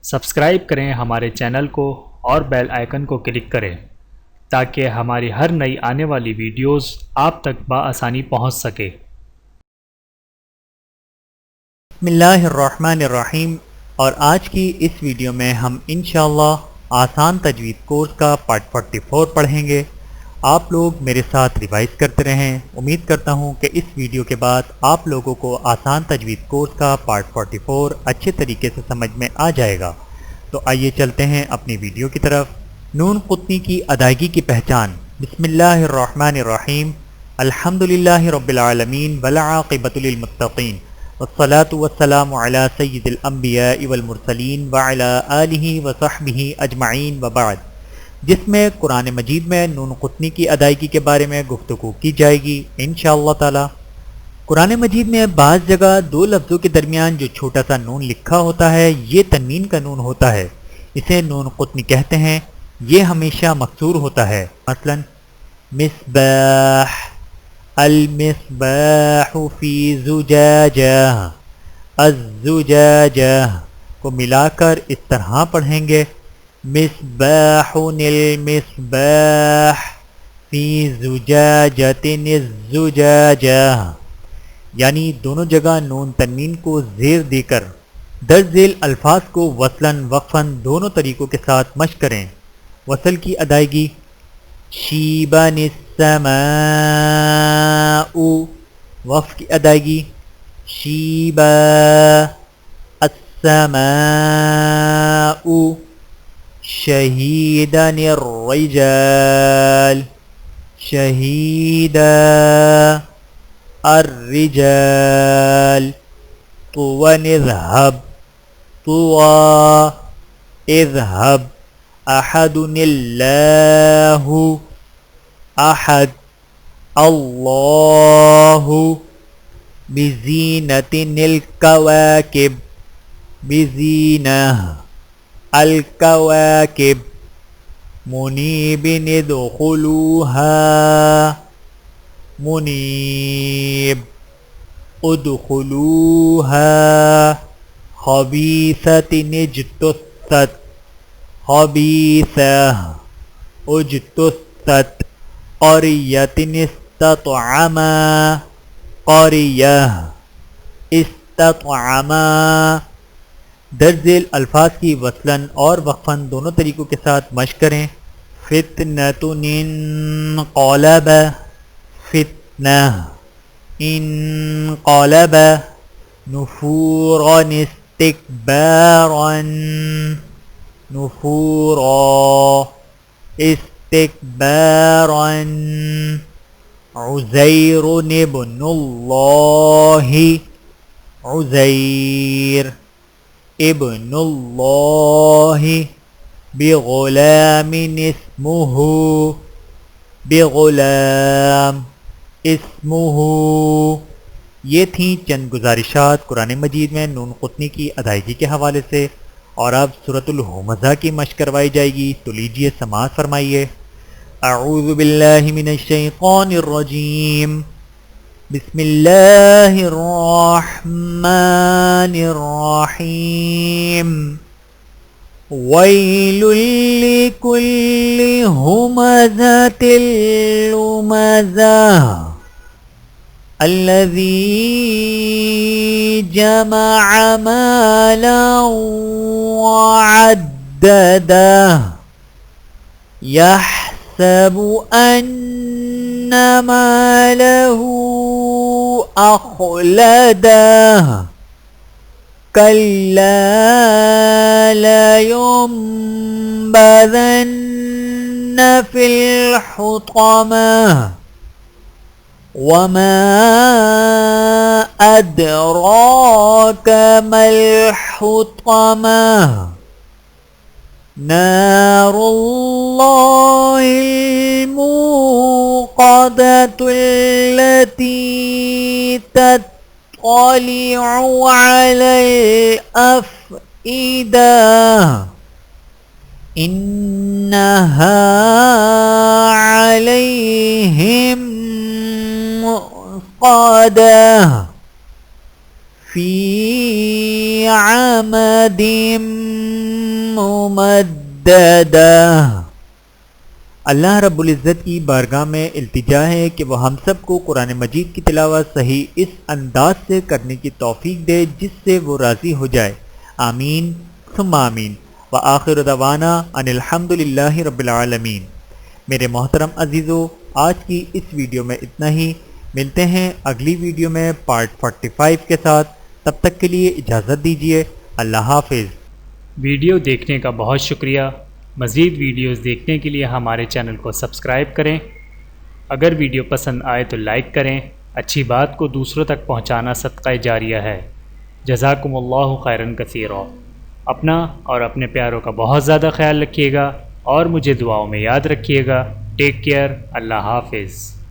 Subscribe کریں ہمارے channel کو اور بیل آئیکن کو کلک کریں تاکہ ہماری ہر نئی آنے والی ویڈیوز آپ تک بآسانی پہنچ سکے۔ بسم اللہ الرحمن الرحیم، اور آج کی اس ویڈیو میں ہم انشاءاللہ آسان تجوید کورس کا پارٹ 44 پڑھیں گے۔ آپ لوگ میرے ساتھ ریوائز کرتے رہیں۔ امید کرتا ہوں کہ اس ویڈیو کے بعد آپ لوگوں کو آسان تجوید کورس کا پارٹ 44 اچھے طریقے سے سمجھ میں آ جائے گا۔ تو آئیے چلتے ہیں اپنی ویڈیو کی طرف۔ نون قطنی کی ادائیگی کی پہچان۔ بسم اللہ الرحمن الرحیم، الحمدللہ رب العالمین والعاقبۃ للمتقین، والصلاة والسلام علی سید الانبیاء والمرسلین وعلی آلہ وصحبہ اجمعین وبعد، جس میں قرآن مجید میں نون قطنی کی ادائیگی کے بارے میں گفتگو کی جائے گی انشاءاللہ تعالی۔ قرآن مجید میں بعض جگہ دو لفظوں کے درمیان جو چھوٹا سا نون لکھا ہوتا ہے یہ تنوین کا نون ہوتا ہے، اسے نون قطنی کہتے ہیں۔ یہ ہمیشہ مکسور ہوتا ہے، مثلا مصباح، المصباح فی زجاجہ، الزجاجہ کو ملا کر اس طرح پڑھیں گے، مصباح المصباح فی زجاجۃ الزجاجہ، یعنی دونوں جگہ نون تنوین کو زیر دے کر درج ذیل الفاظ کو وصلاً وقفاً دونوں طریقوں کے ساتھ مشق کریں۔ وصل کی ادائیگی، شیبان السماء، وقف کی ادائیگی، شیبا السماء، شہیدان الرجال، شہیدا الرجال، طوى اذهب، طوى اذهب، احد اللہ، احد اللہ، بزینۃ الکواکب، بزینہ الکواکب، منیب ادخلوها، منیب ادخلوها، خبیثۃ اجتثت، خبیثہ اجتثت، قریۃ استطعما، قریہ استطعما۔ درج ذیل الفاظ کی وصلاً اور وقفاً دونوں طریقوں کے ساتھ مشق کریں۔ فتنۃ انقلب، فتنہ انقلب، نفورا استکبارا، نفورا استکبارا، عزیر ابن اللہ، عزیر ابن اللہ، بغلام اسمہ، بغلام اسمہ۔ یہ تھیں چند گزارشات قرآن مجید میں نون قطنی کی ادائیگی کے حوالے سے، اور اب سورۃ الہمزہ کی مشق کروائی جائے گی، تو لیجئے سماعت فرمائیے۔ اعوذ باللہ من الشیطان الرجیم، بسم اللہ الرحمن الرحیم، ویل لکل ہمزۃ لمزہ، الذی جمع مالا وعددہ، یحسب ان مالہ اخلدہ، کلا لینبذن فی الحطمہ، وما ادراک ما الحطمہ، نار اللہ الموقدۃ التي تطلع على الأفئدة، إنها عليهم مؤصدة في عمد ممددا۔ اللہ رب العزت کی بارگاہ میں التجا ہے کہ وہ ہم سب کو قرآن مجید کی تلاوت صحیح اس انداز سے کرنے کی توفیق دے جس سے وہ راضی ہو جائے، آمین ثم آمین۔ وآخر دعوانا ان الحمد للہ رب العالمین۔ میرے محترم عزیزو، آج کی اس ویڈیو میں اتنا ہی، ملتے ہیں اگلی ویڈیو میں پارٹ 45 کے ساتھ، تب تک کے لیے اجازت دیجیے، اللہ حافظ۔ ویڈیو دیکھنے کا بہت شکریہ۔ مزید ویڈیوز دیکھنے کے لیے ہمارے چینل کو سبسکرائب کریں۔ اگر ویڈیو پسند آئے تو لائک کریں۔ اچھی بات کو دوسروں تک پہنچانا صدقہ جاریہ ہے۔ جزاکم اللہ خیرا کثیرا۔ اپنا اور اپنے پیاروں کا بہت زیادہ خیال رکھیے گا اور مجھے دعاؤں میں یاد رکھیے گا۔ ٹیک کیئر، اللہ حافظ۔